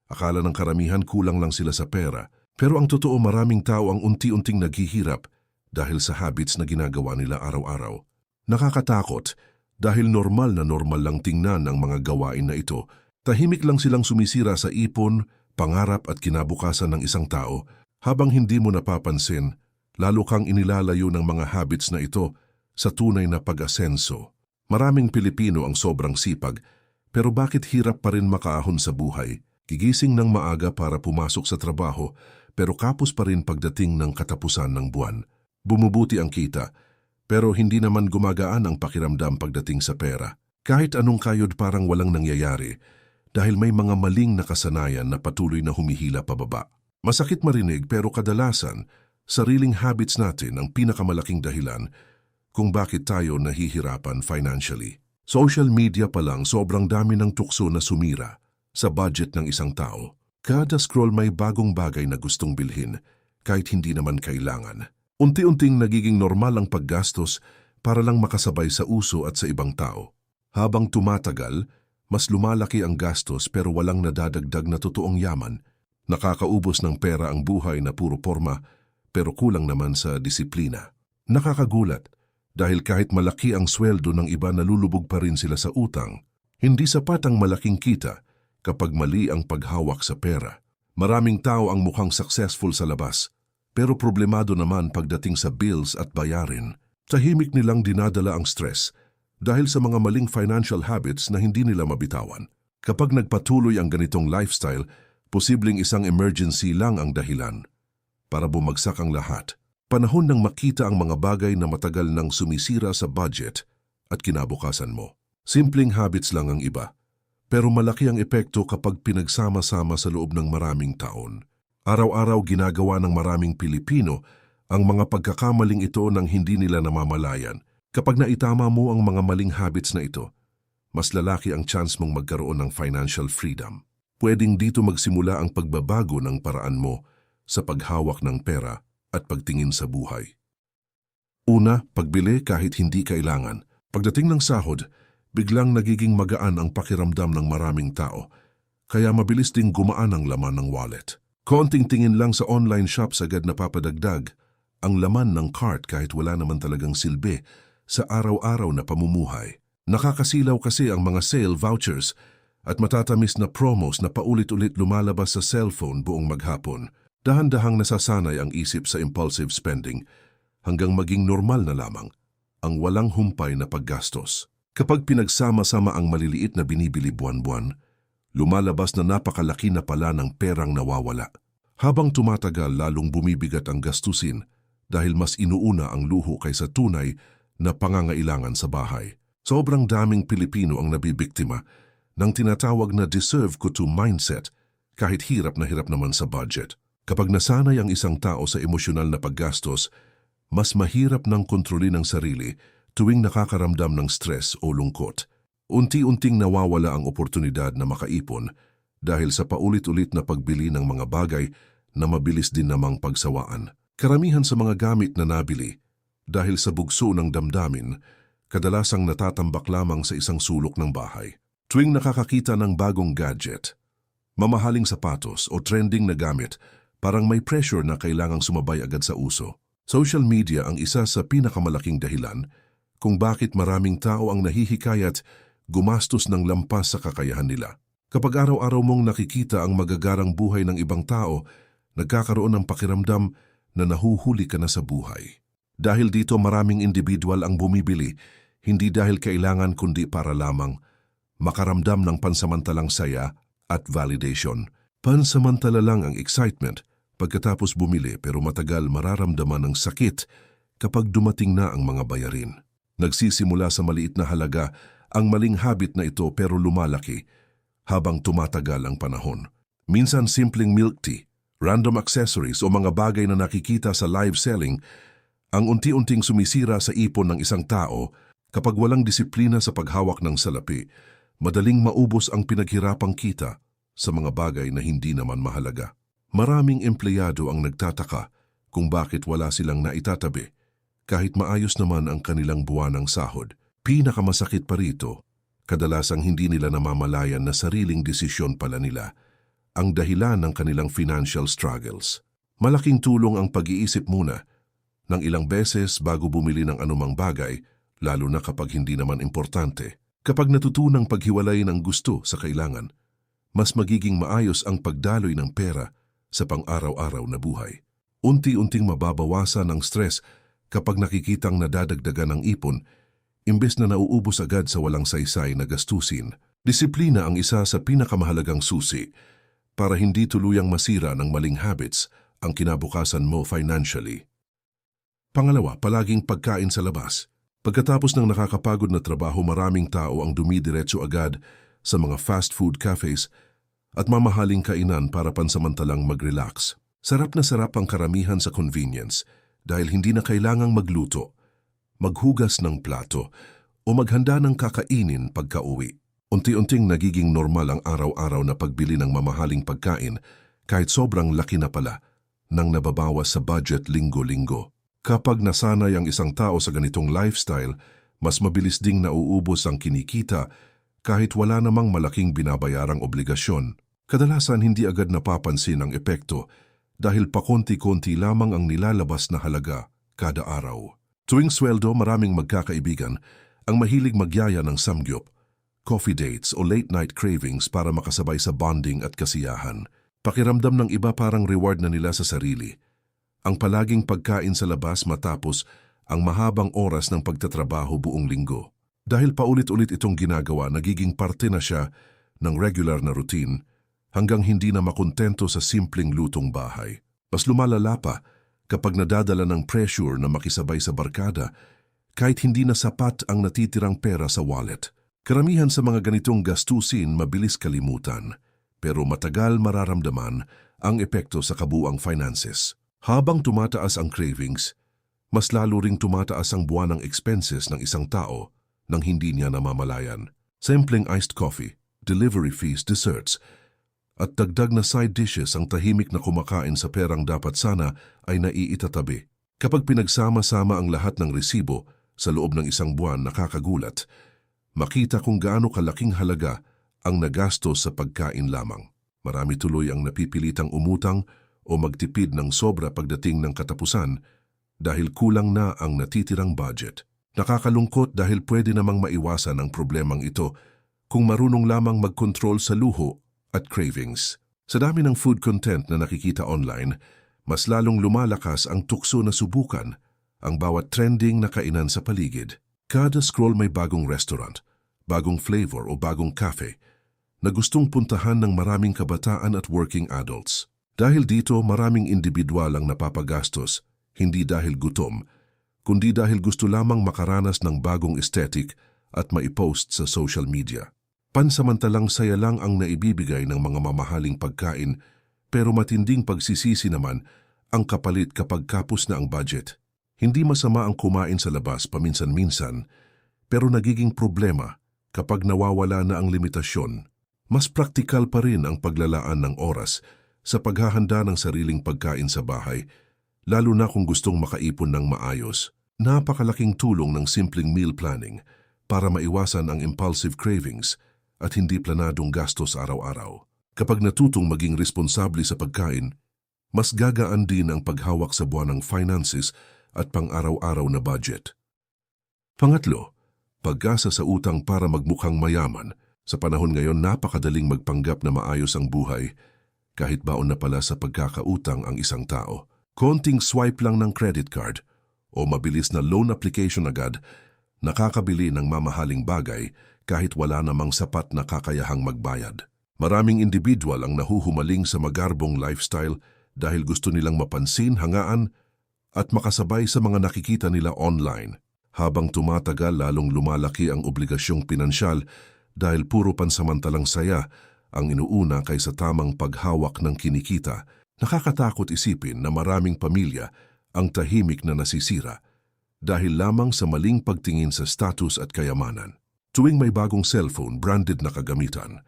Akala ng karamihan kulang lang sila sa pera, pero ang totoo maraming tao ang unti-unting naghihirap dahil sa habits na ginagawa nila araw-araw. Nakakatakot dahil normal lang tingnan ang mga gawain na ito. Tahimik lang silang sumisira sa ipon, pangarap at kinabukasan ng isang tao habang hindi mo napapansin, lalo kang inilalayo ng mga habits na ito sa tunay na pag-asenso. Maraming Pilipino ang sobrang sipag, pero bakit hirap pa rin makaahon sa buhay? Gigising ng maaga para pumasok sa trabaho, pero kapos pa rin pagdating ng katapusan ng buwan. Bumubuti ang kita, pero hindi naman gumagaan ang pakiramdam pagdating sa pera. Kahit anong kayod parang walang nangyayari dahil may mga maling nakasanayan na patuloy na humihila pababa. Masakit marinig pero kadalasan, sariling habits natin ang pinakamalaking dahilan kung bakit tayo nahihirapan financially. Social media pa lang sobrang dami ng tukso na sumira sa budget ng isang tao. Kada scroll may bagong bagay na gustong bilhin kahit hindi naman kailangan. Unti-unting nagiging normal ang paggastos para lang makasabay sa uso at sa ibang tao. Habang tumatagal, mas lumalaki ang gastos pero walang nadadagdag na totoong yaman. Nakakaubos ng pera ang buhay na puro porma pero kulang naman sa disiplina. Nakakagulat dahil kahit malaki ang sweldo ng iba nalulubog pa rin sila sa utang. Hindi sapat ang malaking kita kapag mali ang paghawak sa pera. Maraming tao ang mukhang successful sa labas, pero problemado naman pagdating sa bills at bayarin. Tahimik nilang dinadala ang stress dahil sa mga maling financial habits na hindi nila mabitawan. Kapag nagpatuloy ang ganitong lifestyle, posibleng isang emergency lang ang dahilan para bumagsak ang lahat. Panahon nang makita ang mga bagay na matagal nang sumisira sa budget at kinabukasan mo. Simpleng habits lang ang iba, pero malaki ang epekto kapag pinagsama-sama sa loob ng maraming taon. Araw-araw ginagawa ng maraming Pilipino ang mga pagkakamaling ito nang hindi nila namamalayan. Kapag naitama mo ang mga maling habits na ito, mas lalaki ang chance mong magkaroon ng financial freedom. Pwedeng dito magsimula ang pagbabago ng paraan mo sa paghawak ng pera at pagtingin sa buhay. Una, pagbili kahit hindi kailangan. Pagdating ng sahod, biglang nagiging magaan ang pakiramdam ng maraming tao, kaya mabilis ding gumaan ang laman ng wallet. Konting tingin lang sa online shops agad napapadagdag ang laman ng cart kahit wala naman talagang silbi sa araw-araw na pamumuhay. Nakakasilaw kasi ang mga sale vouchers at matatamis na promos na paulit-ulit lumalabas sa cellphone buong maghapon. Dahan-dahang nasasanay ang isip sa impulsive spending hanggang maging normal na lamang ang walang humpay na paggastos. Kapag pinagsama-sama ang maliliit na binibili buwan-buwan, lumalabas na napakalaki na pala ng perang nawawala. Habang tumatagal, lalong bumibigat ang gastusin dahil mas inuuna ang luho kaysa tunay na pangangailangan sa bahay. Sobrang daming Pilipino ang nabibiktima ng tinatawag na deserve ko to mindset kahit hirap naman sa budget. Kapag nasanay ang isang tao sa emosyonal na paggastos, mas mahirap nang kontrolin ang sarili tuwing nakakaramdam ng stress o lungkot. Unti-unting nawawala ang oportunidad na makaipon dahil sa paulit-ulit na pagbili ng mga bagay na mabilis din namang pagsawaan. Karamihan sa mga gamit na nabili dahil sa bugso ng damdamin, kadalasang natatambak lamang sa isang sulok ng bahay. Tuwing nakakakita ng bagong gadget, mamahaling sapatos o trending na gamit, parang may pressure na kailangang sumabay agad sa uso. Social media ang isa sa pinakamalaking dahilan kung bakit maraming tao ang nahihikayat gumastos ng lampas sa kakayahan nila. Kapag araw-araw mong nakikita ang magagarang buhay ng ibang tao, nagkakaroon ng pakiramdam na nahuhuli ka na sa buhay. Dahil dito maraming individual ang bumibili, hindi dahil kailangan kundi para lamang makaramdam ng pansamantalang saya at validation. Pansamantala lang ang excitement pagkatapos bumili pero matagal mararamdaman ng sakit kapag dumating na ang mga bayarin. Nagsisimula sa maliit na halaga ang maling habit na ito pero lumalaki habang tumatagal ang panahon. Minsan simpleng milk tea, random accessories o mga bagay na nakikita sa live selling ang unti-unting sumisira sa ipon ng isang tao. Kapag walang disiplina sa paghawak ng salapi, madaling maubos ang pinaghirapang kita sa mga bagay na hindi naman mahalaga. Maraming empleyado ang nagtataka kung bakit wala silang naitatabi kahit maayos naman ang kanilang buwanang sahod. Pinakamasakit pa rito, kadalasang hindi nila namamalayan na sariling desisyon pala nila ang dahilan ng kanilang financial struggles. Malaking tulong ang pag-iisip muna ng ilang beses bago bumili ng anumang bagay, lalo na kapag hindi naman importante. Kapag natutunang paghiwalay ng gusto sa kailangan, mas magiging maayos ang pagdaloy ng pera sa pang-araw-araw na buhay. Unti-unting mababawasan ang stress kapag nakikitang nadadagdagan ng ipon, imbes na nauubos agad sa walang saysay na gastusin. Disiplina ang isa sa pinakamahalagang susi para hindi tuluyang masira ng maling habits ang kinabukasan mo financially. Pangalawa, palaging pagkain sa labas. Pagkatapos ng nakakapagod na trabaho, maraming tao ang dumidiretso agad sa mga fast food cafes at mamahaling kainan para pansamantalang mag-relax. Sarap na sarap ang karamihan sa convenience dahil hindi na kailangang magluto, maghugas ng plato o maghanda ng kakainin pagka-uwi. Unti-unting nagiging normal ang araw-araw na pagbili ng mamahaling pagkain kahit sobrang laki na pala nang nababawas sa budget linggo-linggo. Kapag nasanay ang isang tao sa ganitong lifestyle, mas mabilis ding nauubos ang kinikita kahit wala namang malaking binabayarang obligasyon. Kadalasan hindi agad napapansin ang epekto dahil pakonti-konti lamang ang nilalabas na halaga kada araw. Tuwing sweldo, maraming magkakaibigan ang mahilig magyaya ng samgyup, coffee dates o late-night cravings para makasabay sa bonding at kasiyahan. Pakiramdam ng iba parang reward na nila sa sarili. Ang palaging pagkain sa labas matapos ang mahabang oras ng pagtatrabaho buong linggo. Dahil paulit-ulit itong ginagawa, nagiging parte na siya ng regular na routine hanggang hindi na makontento sa simpleng lutong bahay. Mas lumalala pa kapag nadadala ng pressure na makisabay sa barkada kahit hindi na sapat ang natitirang pera sa wallet. Karamihan sa mga ganitong gastusin mabilis kalimutan, pero matagal mararamdaman ang epekto sa kabuuang finances. Habang tumataas ang cravings, mas lalo ring tumataas ang buwanang expenses ng isang tao nang hindi niya namamalayan. Simpleng iced coffee, delivery fees, desserts, at dagdag na side dishes ang tahimik na kumakain sa perang dapat sana ay naiitatabi. Kapag pinagsama-sama ang lahat ng resibo sa loob ng isang buwan, nakakagulat. Makita kung gaano kalaking halaga ang nagastos sa pagkain lamang. Marami tuloy ang napipilitang umutang o magtipid ng sobra pagdating ng katapusan dahil kulang na ang natitirang budget. Nakakalungkot dahil pwede namang maiwasan ang problemang ito kung marunong lamang mag-control sa luho at cravings. Sa dami ng food content na nakikita online, mas lalong lumalakas ang tukso na subukan ang bawat trending na kainan sa paligid. Kada scroll may bagong restaurant, bagong flavor o bagong cafe na gustong puntahan ng maraming kabataan at working adults. Dahil dito, maraming individual ang napapagastos, hindi dahil gutom, kundi dahil gusto lamang makaranas ng bagong aesthetic at maipost sa social media. Pansamantalang saya lang ang naibibigay ng mga mamahaling pagkain, pero matinding pagsisisi naman ang kapalit kapag kapos na ang budget. Hindi masama ang kumain sa labas paminsan-minsan, pero nagiging problema kapag nawawala na ang limitasyon. Mas praktikal pa rin ang paglalaan ng oras sa paghahanda ng sariling pagkain sa bahay, lalo na kung gustong makaipon ng maayos. Napakalaking tulong ng simpleng meal planning para maiwasan ang impulsive cravings at hindi planadong gastos araw-araw. Kapag natutong maging responsable sa pagkain, mas gagaan din ang paghawak sa buwanang finances at pang-araw-araw na budget. Pangatlo, pag-asa sa utang para magmukhang mayaman. Sa panahon ngayon, napakadaling magpanggap na maayos ang buhay kahit baon na pala sa pagkakautang ang isang tao. Konting swipe lang ng credit card o mabilis na loan application agad, nakakabili ng mamahaling bagay kahit wala namang sapat na kakayahang magbayad. Maraming individual ang nahuhumaling sa magarbong lifestyle dahil gusto nilang mapansin, hangaan at makasabay sa mga nakikita nila online. Habang tumatagal, lalong lumalaki ang obligasyong pinansyal dahil puro pansamantalang saya ang inuuna kaysa tamang paghawak ng kinikita. Nakakatakot isipin na maraming pamilya ang tahimik na nasisira dahil lamang sa maling pagtingin sa status at kayamanan. Tuwing may bagong cellphone, branded na kagamitan,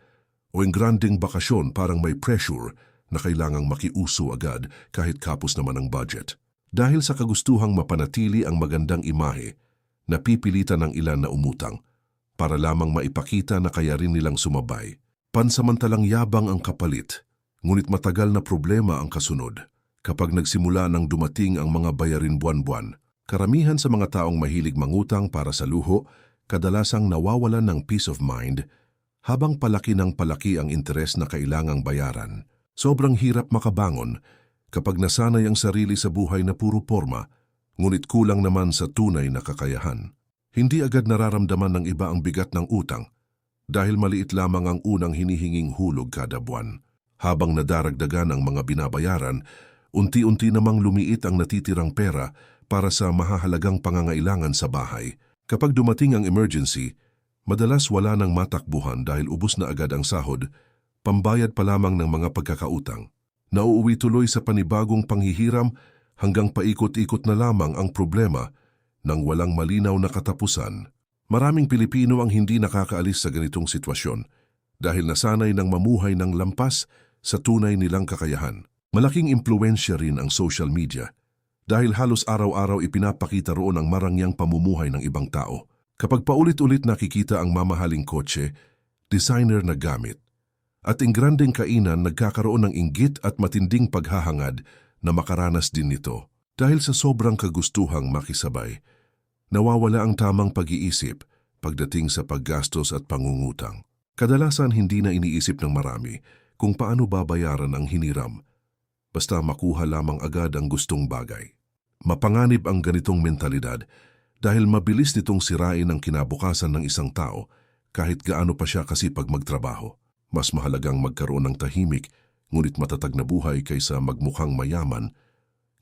o engranding bakasyon, parang may pressure na kailangang makiuso agad kahit kapos naman ang budget. Dahil sa kagustuhang mapanatili ang magandang imahe, napipilitan ng ilan na umutang para lamang maipakita na kaya rin nilang sumabay. Pansamantalang yabang ang kapalit, Ngunit matagal na problema ang kasunod. Kapag nagsimula nang dumating ang mga bayarin buwan-buwan, karamihan sa mga taong mahilig mangutang para sa luho, kadalasang nawawalan ng peace of mind habang palaki ng palaki ang interes na kailangang bayaran. Sobrang hirap makabangon kapag nasanay ang sarili sa buhay na puro porma, ngunit kulang naman sa tunay na kakayahan. Hindi agad nararamdaman ng iba ang bigat ng utang dahil maliit lamang ang unang hinihinging hulog kada buwan. Habang nadaragdagan ang mga binabayaran, unti-unti namang lumiit ang natitirang pera para sa mahahalagang pangangailangan sa bahay. Kapag dumating ang emergency, madalas wala nang matakbuhan dahil ubos na agad ang sahod, pambayad pa lamang ng mga pagkakautang. Nauuwi tuloy sa panibagong panghihiram hanggang paikot-ikot na lamang ang problema nang walang malinaw na katapusan. Maraming Pilipino ang hindi nakakaalis sa ganitong sitwasyon dahil nasanay ng mamuhay ng lampas sa tunay nilang kakayahan. Malaking impluensya rin ang social media dahil halos araw-araw ipinapakita roon ang marangyang pamumuhay ng ibang tao. Kapag paulit-ulit nakikita ang mamahaling kotse, designer na gamit, at ingrandeng kainan, nagkakaroon ng inggit at matinding paghahangad na makaranas din nito. Dahil sa sobrang kagustuhang makisabay, nawawala ang tamang pag-iisip pagdating sa paggastos at pangungutang. Kadalasan hindi na iniisip ng marami kung paano babayaran ang hiniram, basta makuha lamang agad ang gustong bagay. Mapanganib ang ganitong mentalidad dahil mabilis nitong sirain ang kinabukasan ng isang tao kahit gaano pa siya kasipag magtrabaho. Mas mahalagang magkaroon ng tahimik ngunit matatag na buhay kaysa magmukhang mayaman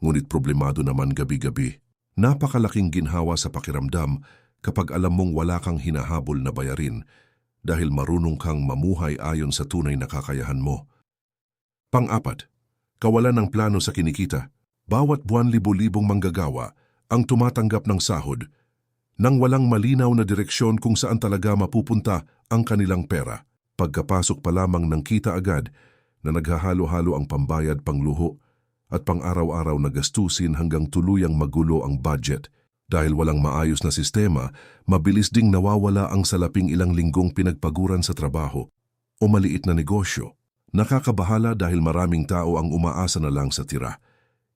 ngunit problemado naman gabi-gabi. Napakalaking ginhawa sa pakiramdam kapag alam mong wala kang hinahabol na bayarin dahil marunong kang mamuhay ayon sa tunay na kakayahan mo. Pang-apat, kawalan ng plano sa kinikita. Bawat buwan libo-libong manggagawa ang tumatanggap ng sahod nang walang malinaw na direksyon kung saan talaga mapupunta ang kanilang pera. Pagkapasok pa lamang ng kita agad na naghahalo-halo ang pambayad, pangluho at pang-araw-araw na gastusin hanggang tuluyang magulo ang budget. Dahil walang maayos na sistema, mabilis ding nawawala ang salaping ilang linggong pinagpaguran sa trabaho o maliit na negosyo. Nakakabahala dahil maraming tao ang umaasa na lang sa tira,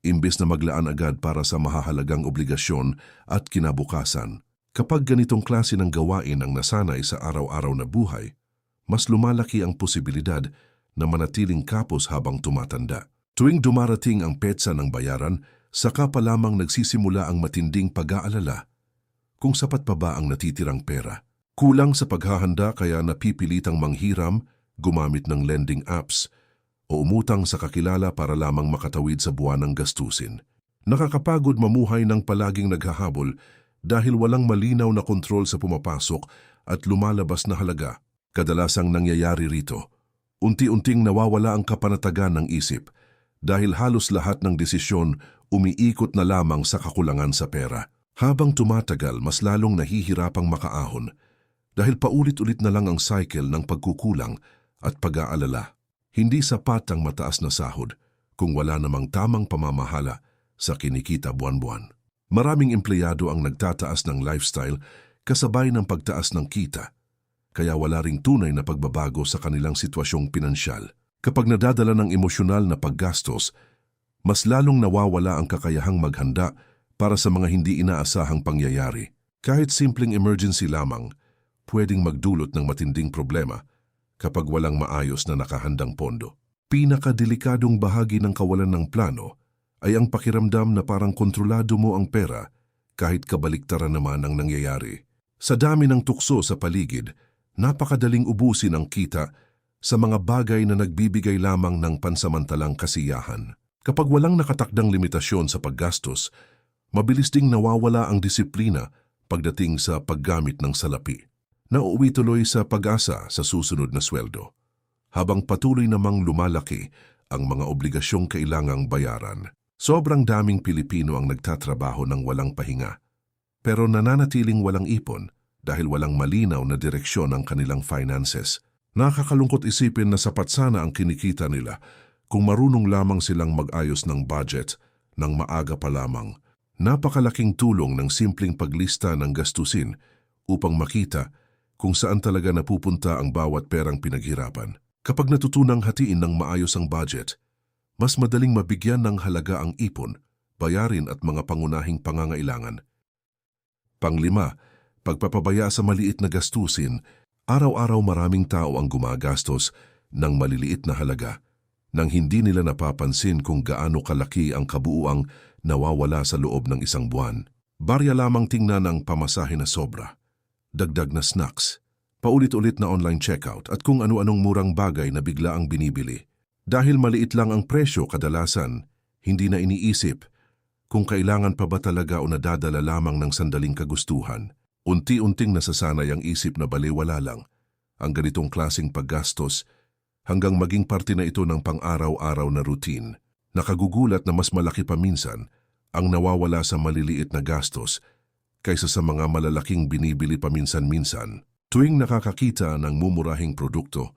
imbes na maglaan agad para sa mahahalagang obligasyon at kinabukasan. Kapag ganitong klase ng gawain ang nasanay sa araw-araw na buhay, mas lumalaki ang posibilidad na manatiling kapos habang tumatanda. Tuwing dumarating ang petsa ng bayaran, saka pa lamang nagsisimula ang matinding pag-aalala kung sapat pa ba ang natitirang pera. Kulang sa paghahanda kaya napipilitang manghiram, gumamit ng lending apps, o umutang sa kakilala para lamang makatawid sa buwan ng gastusin. Nakakapagod mamuhay ng palaging naghahabol dahil walang malinaw na kontrol sa pumapasok at lumalabas na halaga. Kadalasang nangyayari rito, unti-unting nawawala ang kapanatagan ng isip dahil halos lahat ng desisyon umiikot na lamang sa kakulangan sa pera. Habang tumatagal, mas lalong nahihirapang makaahon dahil paulit-ulit na lang ang cycle ng pagkukulang at pag-aalala. Hindi sapat ang mataas na sahod kung wala namang tamang pamamahala sa kinikita buwan-buwan. Maraming empleyado ang nagtataas ng lifestyle kasabay ng pagtaas ng kita, kaya wala ring tunay na pagbabago sa kanilang sitwasyong pinansyal. Kapag nadadala ng emosyonal na paggastos, mas lalong nawawala ang kakayahang maghanda para sa mga hindi inaasahang pangyayari. Kahit simpleng emergency lamang, pwedeng magdulot ng matinding problema kapag walang maayos na nakahandang pondo. Pinakadelikadong bahagi ng kawalan ng plano ay ang pakiramdam na parang kontrolado mo ang pera kahit kabaliktaran naman ang nangyayari. Sa dami ng tukso sa paligid, napakadaling ubusin ang kita sa mga bagay na nagbibigay lamang ng pansamantalang kasiyahan. Kapag walang nakatakdang limitasyon sa paggastos, mabilis ding nawawala ang disiplina pagdating sa paggamit ng salapi. Nauuwi tuloy sa pag-asa sa susunod na sweldo, habang patuloy namang lumalaki ang mga obligasyong kailangang bayaran. Sobrang daming Pilipino ang nagtatrabaho ng walang pahinga, pero nananatiling walang ipon dahil walang malinaw na direksyon ang kanilang finances. Nakakalungkot isipin na sapat sana ang kinikita nila kung marunong lamang silang mag-ayos ng budget ng maaga pa lamang. Napakalaking tulong ng simpleng paglista ng gastusin upang makita kung saan talaga napupunta ang bawat perang pinaghirapan. Kapag natutunang hatiin ng maayos ang budget, mas madaling mabigyan ng halaga ang ipon, bayarin at mga pangunahing pangangailangan. Panglima, pagpapabaya sa maliit na gastusin. Araw-araw maraming tao ang gumagastos ng maliliit na halaga nang hindi nila napapansin kung gaano kalaki ang kabuuang nawawala sa loob ng isang buwan. Barya lamang tingnan ang pamasahe na sobra, dagdag na snacks, paulit-ulit na online checkout at kung ano-anong murang bagay na bigla ang binibili. Dahil maliit lang ang presyo kadalasan, hindi na iniisip kung kailangan pa ba talaga o nadadala lamang ng sandaling kagustuhan. Unti-unting nasasanay ang isip na balewala lang ang ganitong klaseng paggastos hanggang maging parte na ito ng pang-araw-araw na routine. Nakagugulat na mas malaki pa minsan ang nawawala sa maliliit na gastos kaysa sa mga malalaking binibili paminsan-minsan. Tuwing nakakakita ng mumurahing produkto,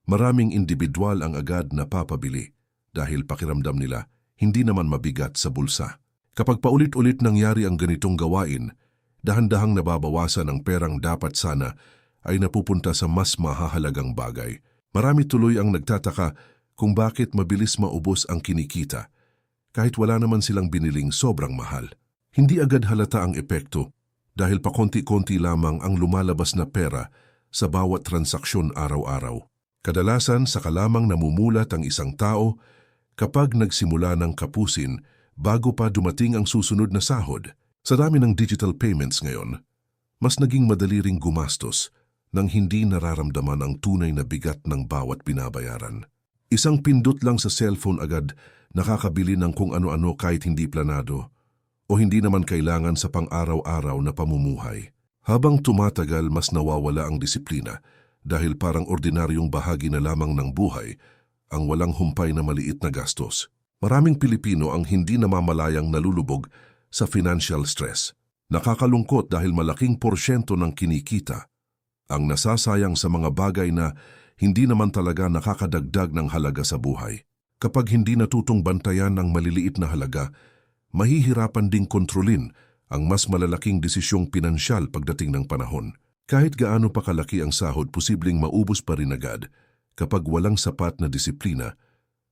maraming individual ang agad na papabili dahil pakiramdam nila hindi naman mabigat sa bulsa. Kapag paulit-ulit nangyari ang ganitong gawain, dahan-dahang nababawasan ang perang dapat sana ay napupunta sa mas mahahalagang bagay. Marami tuloy ang nagtataka kung bakit mabilis maubos ang kinikita kahit wala naman silang biniling sobrang mahal. Hindi agad halata ang epekto dahil pakonti-konti lamang ang lumalabas na pera sa bawat transaksyon araw-araw. Kadalasan saka lamang namumulat ang isang tao kapag nagsimula ng kapusin bago pa dumating ang susunod na sahod. Sa dami ng digital payments ngayon, mas naging madali ring gumastos nang hindi nararamdaman ang tunay na bigat ng bawat binabayaran. Isang pindot lang sa cellphone agad nakakabili ng kung ano-ano kahit hindi planado o hindi naman kailangan sa pang-araw-araw na pamumuhay. Habang tumatagal, mas nawawala ang disiplina dahil parang ordinaryong bahagi na lamang ng buhay ang walang humpay na maliit na gastos. Maraming Pilipino ang hindi namamalayang nalulubog sa financial stress. Nakakalungkot dahil malaking porsyento ng kinikita ang nasasayang sa mga bagay na hindi naman talaga nakakadagdag ng halaga sa buhay. Kapag hindi natutong bantayan ng maliliit na halaga, mahihirapan ding kontrolin ang mas malalaking desisyong pinansyal pagdating ng panahon. Kahit gaano pa kalaki ang sahod, posibleng maubos pa rin agad kapag walang sapat na disiplina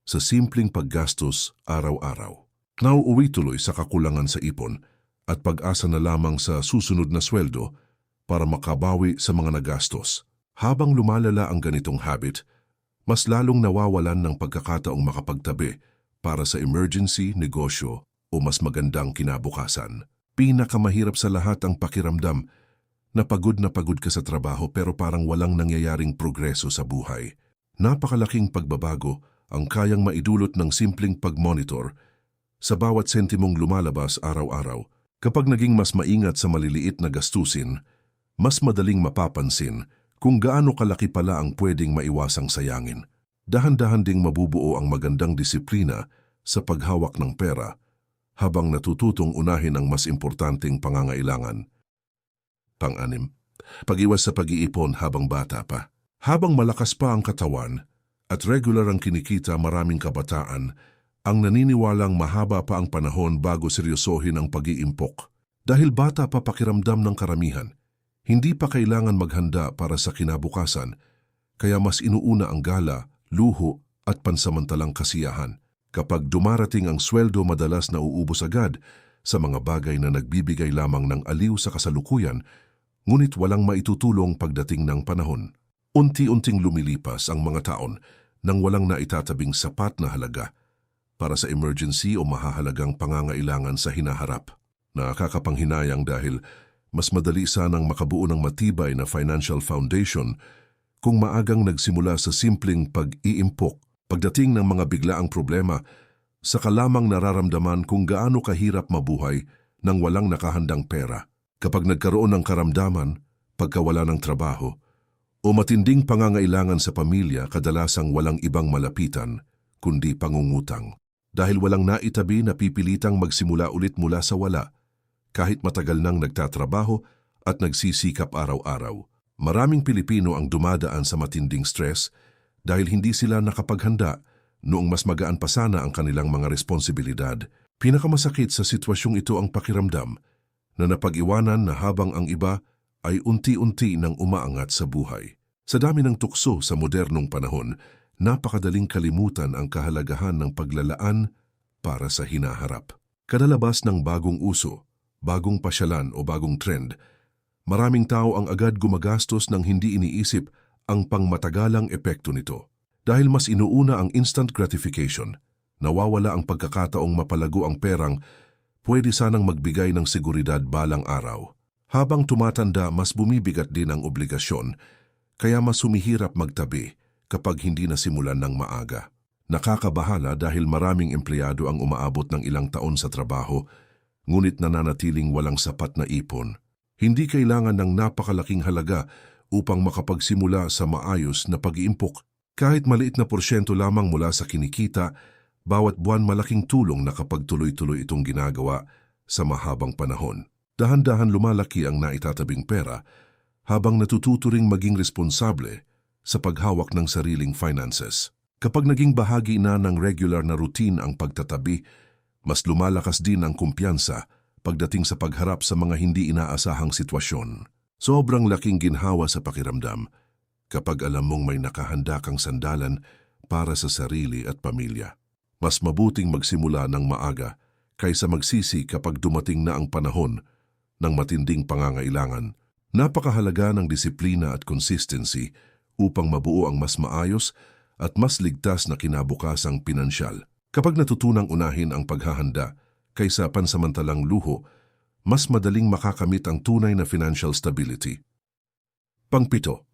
sa simpleng paggastos araw-araw. Nauuwi tuloy sa kakulangan sa ipon at pag-asa na lamang sa susunod na sweldo para makabawi sa mga nagastos. Habang lumalala ang ganitong habit, mas lalong nawawalan ng pagkakataong makapagtabi para sa emergency, negosyo o mas magandang kinabukasan. Pinakamahirap sa lahat ang pakiramdam na pagod ka sa trabaho pero parang walang nangyayaring progreso sa buhay. Napakalaking pagbabago ang kayang maidulot ng simpleng pag-monitor sa bawat sentimong lumalabas araw-araw. Kapag naging mas maingat sa maliliit na gastusin, mas madaling mapapansin kung gaano kalaki pala ang pwedeng maiwasang sayangin. Dahan-dahan ding mabubuo ang magandang disiplina sa paghawak ng pera habang natututong unahin ang mas importanteng pangangailangan. Pang-anim, pag-iwas sa pag-iipon habang bata pa. Habang malakas pa ang katawan at regular ang kinikita, maraming kabataan ang naniniwalang mahaba pa ang panahon bago seryosohin ang pag-iimpok. Dahil bata pa pakiramdam ng karamihan, hindi pa kailangan maghanda para sa kinabukasan, kaya mas inuuna ang gala, luho at pansamantalang kasiyahan. Kapag dumarating ang sweldo, madalas nauubos agad sa mga bagay na nagbibigay lamang ng aliw sa kasalukuyan, ngunit walang maitutulong pagdating ng panahon. Unti-unting lumilipas ang mga taon nang walang naitatabing sapat na halaga para sa emergency o mahahalagang pangangailangan sa hinaharap. Nakakapanghinayang dahil mas madali sanang makabuo ng matibay na financial foundation kung maagang nagsimula sa simpleng pag-iimpok. Pagdating ng mga biglaang problema, saka lamang nararamdaman kung gaano kahirap mabuhay nang walang nakahandang pera. Kapag nagkaroon ng karamdaman, pagkawala ng trabaho, o matinding pangangailangan sa pamilya, kadalasang walang ibang malapitan kundi pangungutang. Dahil walang naitabi, napipilitang magsimula ulit mula sa wala, kahit matagal nang nagtatrabaho at nagsisikap araw-araw. Maraming Pilipino ang dumadaan sa matinding stress dahil hindi sila nakapaghanda noong mas magaan pa sana ang kanilang mga responsibilidad. Pinakamasakit sa sitwasyong ito ang pakiramdam na napag-iwanan na habang ang iba ay unti-unti nang umaangat sa buhay. Sa dami ng tukso sa modernong panahon, napakadaling kalimutan ang kahalagahan ng paglalaan para sa hinaharap. Kadalabas ng bagong uso, bagong pasyalan o bagong trend, maraming tao ang agad gumagastos ng hindi iniisip ang pangmatagalang epekto nito. Dahil mas inuuna ang instant gratification, nawawala ang pagkakataong mapalago ang perang pwede sanang magbigay ng seguridad balang araw. Habang tumatanda, mas bumibigat din ang obligasyon, kaya mas humihirap magtabi kapag hindi nasimulan ng maaga. Nakakabahala dahil maraming empleyado ang umaabot ng ilang taon sa trabaho, ngunit nananatiling walang sapat na ipon. Hindi kailangan ng napakalaking halaga upang makapagsimula sa maayos na pag-iimpok. Kahit maliit na porsyento lamang mula sa kinikita, bawat buwan malaking tulong na kapag tuloy-tuloy itong ginagawa sa mahabang panahon. Dahan-dahan lumalaki ang naitatabing pera habang natututo ring maging responsable sa paghawak ng sariling finances. Kapag naging bahagi na ng regular na routine ang pagtatabi, mas lumalakas din ang kumpiyansa pagdating sa pagharap sa mga hindi inaasahang sitwasyon. Sobrang laking ginhawa sa pakiramdam kapag alam mong may nakahanda kang sandalan para sa sarili at pamilya. Mas mabuting magsimula ng maaga kaysa magsisi kapag dumating na ang panahon ng matinding pangangailangan. Napakahalaga ng disiplina at consistency upang mabuo ang mas maayos at mas ligtas na kinabukasang pinansyal. Kapag natutunang unahin ang paghahanda kaysa pansamantalang luho, mas madaling makakamit ang tunay na financial stability. Pangpito,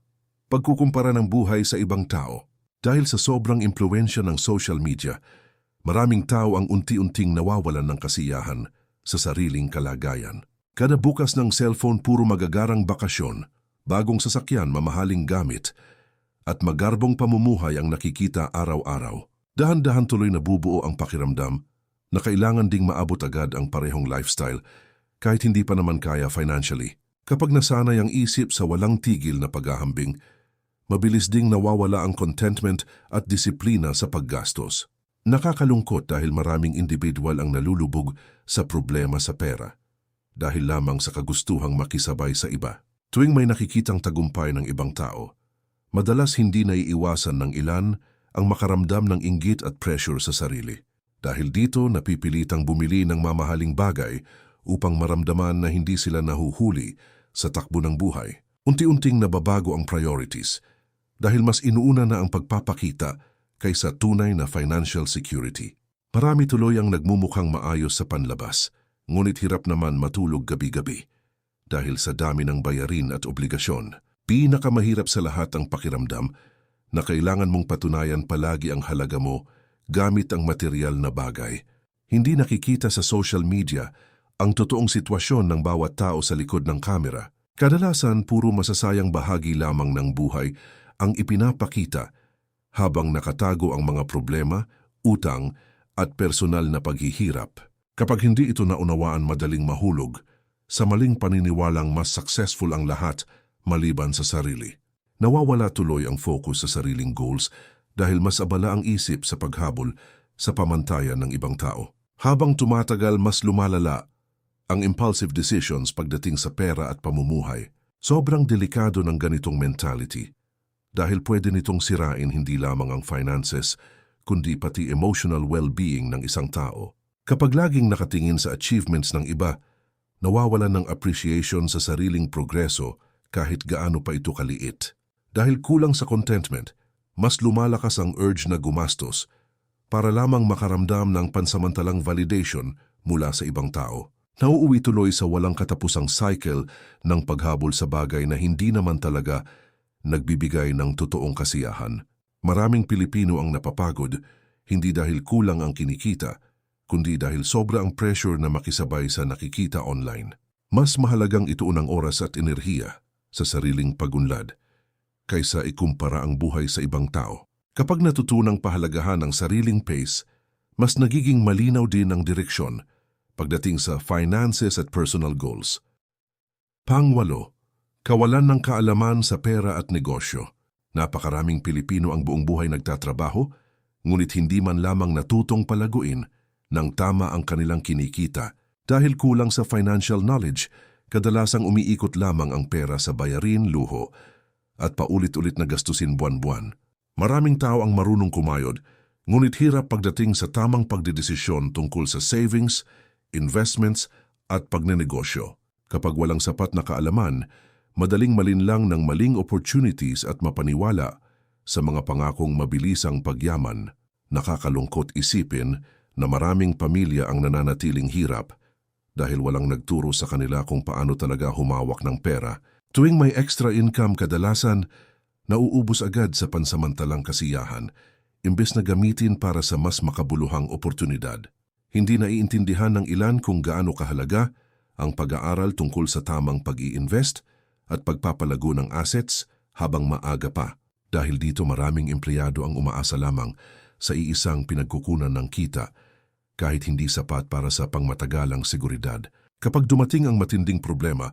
pagkukumpara ng buhay sa ibang tao. Dahil sa sobrang impluwensya ng social media, maraming tao ang unti-unting nawawalan ng kasiyahan sa sariling kalagayan. Kada bukas ng cellphone puro magagarang bakasyon, bagong sasakyan, mamahaling gamit, at magarbong pamumuhay ang nakikita araw-araw. Dahan-dahan tuloy nabubuo ang pakiramdam na kailangan ding maabot agad ang parehong lifestyle kahit hindi pa naman kaya financially. Kapag nasanay ang isip sa walang tigil na paghahambing, mabilis ding nawawala ang contentment at disiplina sa paggastos. Nakakalungkot dahil maraming individual ang nalulubog sa problema sa pera dahil lamang sa kagustuhang makisabay sa iba. Tuwing may nakikitang tagumpay ng ibang tao, madalas hindi naiiwasan ng ilan ang makaramdam ng inggit at pressure sa sarili. Dahil dito, napipilitang bumili ng mamahaling bagay upang maramdaman na hindi sila nahuhuli sa takbo ng buhay. Unti-unting nababago ang priorities dahil mas inuuna na ang pagpapakita kaysa tunay na financial security. Marami tuloy ang nagmumukhang maayos sa panlabas, ngunit hirap naman matulog gabi-gabi dahil sa dami ng bayarin at obligasyon. Pinakamahirap sa lahat ang pakiramdam na kailangan mong patunayan palagi ang halaga mo gamit ang material na bagay. Hindi nakikita sa social media ang totoong sitwasyon ng bawat tao sa likod ng kamera. Kadalasan puro masasayang bahagi lamang ng buhay ang ipinapakita habang nakatago ang mga problema, utang at personal na paghihirap. Kapag hindi ito naunawaan, madaling mahulog sa maling paniniwalang mas successful ang lahat maliban sa sarili. Nawawala tuloy ang focus sa sariling goals dahil mas abala ang isip sa paghabol sa pamantayan ng ibang tao. Habang tumatagal, mas lumalala ang impulsive decisions pagdating sa pera at pamumuhay. Sobrang delikado ng ganitong mentality dahil pwede nitong sirain hindi lamang ang finances kundi pati emotional well-being ng isang tao. Kapag laging nakatingin sa achievements ng iba, nawawalan ng appreciation sa sariling progreso kahit gaano pa ito kaliit. Dahil kulang sa contentment, mas lumalakas ang urge na gumastos para lamang makaramdam ng pansamantalang validation mula sa ibang tao. Nauuwi tuloy sa walang katapusang cycle ng paghabol sa bagay na hindi naman talaga nagbibigay ng totoong kasiyahan. Maraming Pilipino ang napapagod, hindi dahil kulang ang kinikita, kundi dahil sobra ang pressure na makisabay sa nakikita online. Mas mahalagang ituon ang oras at enerhiya sa sariling pagunlad kaysa ikumpara ang buhay sa ibang tao. Kapag natutunang pahalagahan ang sariling pace, mas nagiging malinaw din ang direksyon pagdating sa finances at personal goals. Pangwalo, kawalan ng kaalaman sa pera at negosyo. Napakaraming Pilipino ang buong buhay nagtatrabaho, ngunit hindi man lamang natutong palaguin ng tama ang kanilang kinikita. Dahil kulang sa financial knowledge, kadalasang umiikot lamang ang pera sa bayarin, luho, at paulit-ulit na gastusin buwan-buwan. Maraming tao ang marunong kumayod, ngunit hirap pagdating sa tamang pagdedesisyon tungkol sa savings, investments at pagnenegosyo. Kapag walang sapat na kaalaman, madaling malinlang ng maling opportunities at mapaniwala sa mga pangakong mabilisang pagyaman. Nakakalungkot isipin na maraming pamilya ang nananatiling hirap dahil walang nagturo sa kanila kung paano talaga humawak ng pera. Tuwing may extra income, kadalasan nauubos agad sa pansamantalang kasiyahan, imbes na gamitin para sa mas makabuluhang oportunidad. Hindi naiintindihan ng ilan kung gaano kahalaga ang pag-aaral tungkol sa tamang pag-i-invest at pagpapalago ng assets habang maaga pa. Dahil dito maraming empleyado ang umaasa lamang sa iisang pinagkukunan ng kita kahit hindi sapat para sa pangmatagalang seguridad. Kapag dumating ang matinding problema,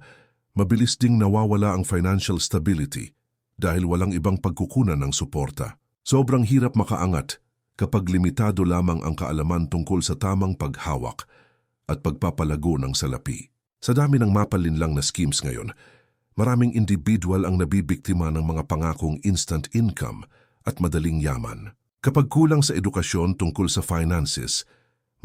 mabilis ding nawawala ang financial stability dahil walang ibang pagkukunan ng suporta. Sobrang hirap makaangat kapag limitado lamang ang kaalaman tungkol sa tamang paghawak at pagpapalago ng salapi. Sa dami ng mapalinlang na schemes ngayon, maraming individual ang nabibiktima ng mga pangakong instant income at madaling yaman. Kapag kulang sa edukasyon tungkol sa finances,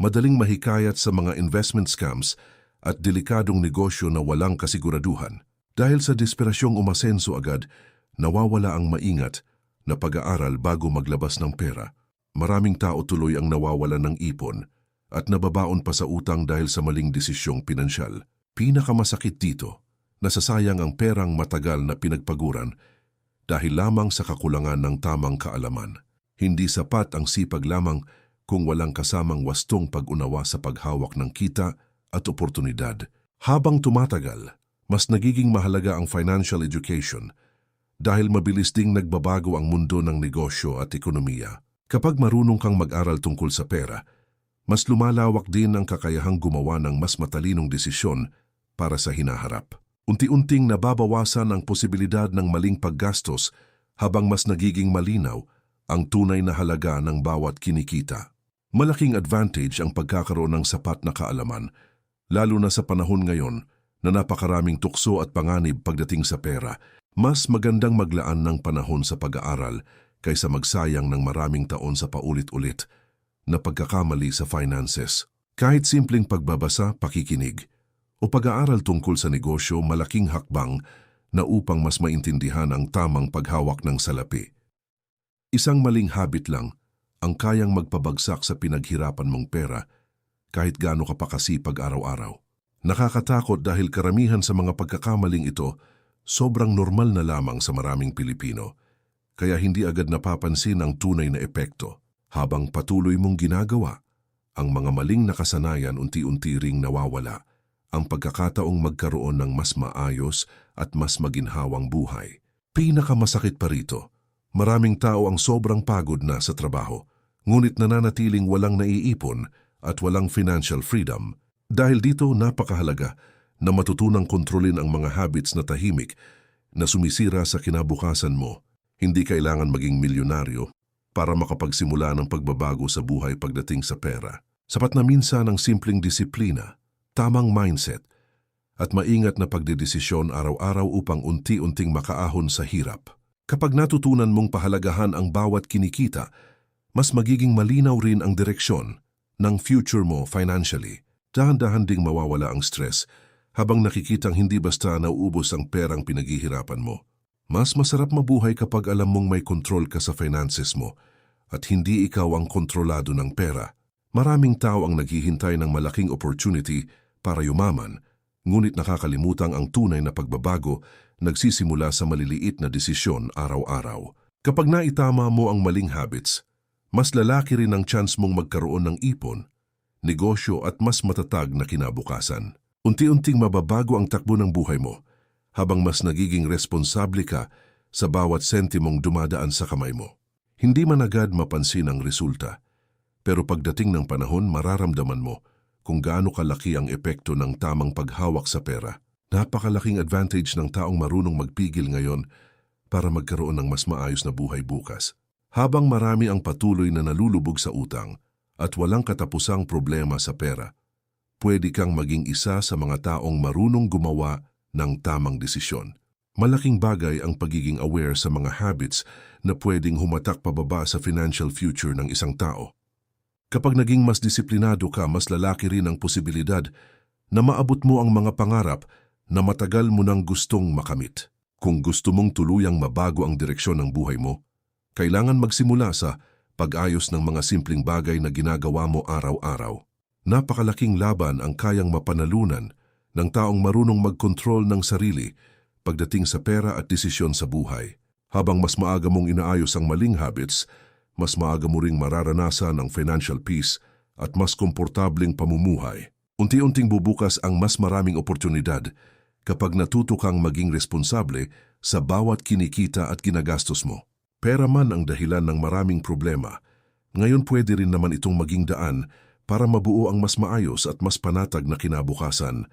madaling mahikayat sa mga investment scams at delikadong negosyo na walang kasiguraduhan. Dahil sa desperasyong umasenso agad, nawawala ang maingat na pag-aaral bago maglabas ng pera. Maraming tao tuloy ang nawawalan ng ipon at nababaon pa sa utang dahil sa maling desisyong pinansyal. Pinakamasakit dito, nasasayang ang perang matagal na pinagpaguran dahil lamang sa kakulangan ng tamang kaalaman. Hindi sapat ang sipag lamang kung walang kasamang wastong pag-unawa sa paghawak ng kita at oportunidad. Habang tumatagal, mas nagiging mahalaga ang financial education dahil mabilis ding nagbabago ang mundo ng negosyo at ekonomiya. Kapag marunong kang mag-aral tungkol sa pera, mas lumalawak din ang kakayahang gumawa ng mas matalinong desisyon para sa hinaharap. Unti-unting nababawasan ang posibilidad ng maling paggastos habang mas nagiging malinaw ang tunay na halaga ng bawat kinikita. Malaking advantage ang pagkakaroon ng sapat na kaalaman, lalo na sa panahon ngayon na napakaraming tukso at panganib pagdating sa pera. Mas magandang maglaan ng panahon sa pag-aaral kaysa magsayang ng maraming taon sa paulit-ulit na pagkakamali sa finances. Kahit simpleng pagbabasa, pakikinig, o pag-aaral tungkol sa negosyo, malaking hakbang na upang mas maintindihan ang tamang paghawak ng salapi. Isang maling habit lang ang kayang magpabagsak sa pinaghirapan mong pera kahit gaano ka pa kasipag araw-araw. Nakakatakot dahil karamihan sa mga pagkakamaling ito sobrang normal na lamang sa maraming Pilipino, kaya hindi agad napapansin ang tunay na epekto. Habang patuloy mong ginagawa, ang mga maling nakasanayan unti-unti ring nawawala, ang pagkakataong magkaroon ng mas maayos at mas maginhawang buhay. Pinakamasakit pa rito, maraming tao ang sobrang pagod na sa trabaho, ngunit nananatiling walang naiipon at walang financial freedom. Dahil dito napakahalaga na matutunang kontrolin ang mga habits na tahimik na sumisira sa kinabukasan mo. Hindi kailangan maging milyonaryo para makapagsimula ng pagbabago sa buhay pagdating sa pera. Sapat na minsan ang simpleng disiplina, tamang mindset, at maingat na pagdedesisyon araw-araw upang unti-unting makaahon sa hirap. Kapag natutunan mong pahalagahan ang bawat kinikita, mas magiging malinaw rin ang direksyon ng future mo financially. Dahan-dahan ding mawawala ang stress habang nakikitang hindi basta nauubos ang perang pinaghihirapan mo. Mas masarap mabuhay kapag alam mong may control ka sa finances mo at hindi ikaw ang kontrolado ng pera. Maraming tao ang naghihintay ng malaking opportunity para yumaman, ngunit nakakalimutang ang tunay na pagbabago nagsisimula sa maliliit na desisyon araw-araw. Kapag naitama mo ang maling habits, mas lalaki rin ang chance mong magkaroon ng ipon, negosyo at mas matatag na kinabukasan. Unti-unting mababago ang takbo ng buhay mo habang mas nagiging responsable ka sa bawat sentimong dumadaan sa kamay mo. Hindi man agad mapansin ang resulta, pero pagdating ng panahon mararamdaman mo kung gaano kalaki ang epekto ng tamang paghawak sa pera. Napakalaking advantage ng taong marunong magpigil ngayon para magkaroon ng mas maayos na buhay bukas. Habang marami ang patuloy na nalulubog sa utang at walang katapusang problema sa pera, pwede kang maging isa sa mga taong marunong gumawa ng tamang desisyon. Malaking bagay ang pagiging aware sa mga habits na pwedeng humatak pababa sa financial future ng isang tao. Kapag naging mas disiplinado ka, mas lalaki rin ang posibilidad na maabot mo ang mga pangarap na matagal mo nang gustong makamit. Kung gusto mong tuluyang mabago ang direksyon ng buhay mo, kailangan magsimula sa pag-ayos ng mga simpleng bagay na ginagawa mo araw-araw. Napakalaking laban ang kayang mapanalunan ng taong marunong magkontrol ng sarili pagdating sa pera at desisyon sa buhay. Habang mas maaga mong inaayos ang maling habits, mas maaga mo ring mararanasan ang financial peace at mas komportableng pamumuhay. Unti-unting bubukas ang mas maraming oportunidad kapag natuto kang maging responsable sa bawat kinikita at ginagastos mo. Pera man ang dahilan ng maraming problema, ngayon pwede rin naman itong maging daan para mabuo ang mas maayos at mas panatag na kinabukasan